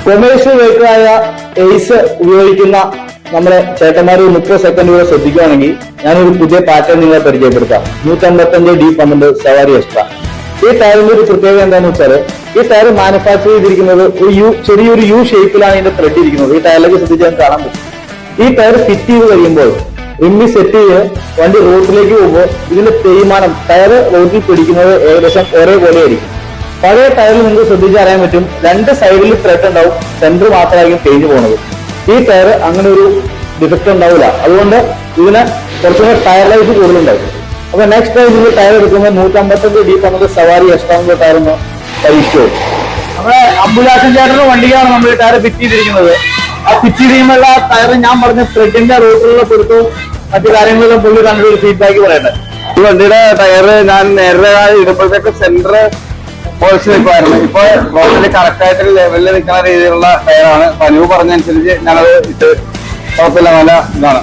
Commercial വെഹിക്കിളായ ace ഉപയോഗിക്കുന്ന നമ്മുടെ ചേട്ടന്മാർ 30 സെക്കൻഡ് കൂടെ ശ്രദ്ധിക്കുകയാണെങ്കിൽ ഞാനൊരു പുതിയ പാറ്റേൺ നിങ്ങളെ പരിചയപ്പെടുത്താം. 155D12 സവാരി എക്സ്ട്രാ. ഈ ടയറിന്റെ ഒരു പ്രത്യേകത എന്താണെന്ന് വെച്ചാൽ ഈ ടയർ മാനുഫാക്ചർ ചെയ്തിരിക്കുന്നത് ചെറിയൊരു യു ഷേപ്പിലാണ് ഇതിന്റെ ത്രെഡ് ഇരിക്കുന്നത്. ഈ ടയറിലേക്ക് ശ്രദ്ധിച്ചാൽ കാണാൻ പറ്റും. ഈ ടയർ ഫിറ്റ് ചെയ്ത് കഴിയുമ്പോൾ റിമ്മി സെറ്റ് ചെയ്ത് വണ്ടി റോഡിലേക്ക് പോകുമ്പോൾ ഇതിന്റെ തേയ്മാനം ടയർ റോഡിൽ പിടിക്കുന്നത് ഏകദേശം ഒരേപോലെ ആയിരിക്കും. പഴയ ടയറിൽ നിങ്ങൾക്ക് ശ്രദ്ധിച്ചറിയാൻ പറ്റും, 2 സൈഡിൽ ത്രെഡ് ഉണ്ടാവും, സെന്റർ മാത്രമായിരിക്കും തേഞ്ഞു പോകുന്നത്. ഈ ടയർ അങ്ങനെ ഒരു ഡിഫക്റ്റ് ഉണ്ടാവില്ല. അതുകൊണ്ട് ഇതിന് കുറച്ചുകൂടെ ടയർ ലൈഫ് കൂടുതലുണ്ടാവും. അപ്പൊ നെക്സ്റ്റ് ടൈം നിങ്ങൾ ടയർ എടുക്കുമ്പോൾ 155D12 സവാരി എക്സ്ട്രാ ടയർ ഒന്ന് പരീക്ഷിച്ചു. നമ്മുടെ അംബുലാഷൻ ചേട്ടന്റെ വണ്ടിക്കാണ് നമ്മൾ ഈ ടയർ ഫിറ്റ് ചെയ്തിരിക്കുന്നത്. ആ ഫിറ്റ് ചെയ്യുമ്പോഴുള്ള ടയർ ഞാൻ പറഞ്ഞ ത്രെഡിന്റെ റോട്ടിലുള്ള പൊരുത്തവും മറ്റു കാര്യങ്ങളിലും പുള്ളി കണ്ടൊരു ഒരു ഫീഡ്ബാക്ക് പറയട്ടെ. ഈ വണ്ടിയുടെ ടയർ ഞാൻ നേരത്തെ ഇടുമ്പോഴത്തേക്ക് സെന്റർ പോളിച്ച് നിൽക്കുമായിരുന്നു. ഇപ്പൊ റോഡിൽ കറക്റ്റായിട്ട് ലെവലിൽ നിൽക്കുന്ന രീതിയിലുള്ള ടയറാണ്. പനിവ് പറഞ്ഞനുസരിച്ച് ഞാനത് ഇട്ട് കുഴപ്പമില്ല, നല്ല ഇതാണ്.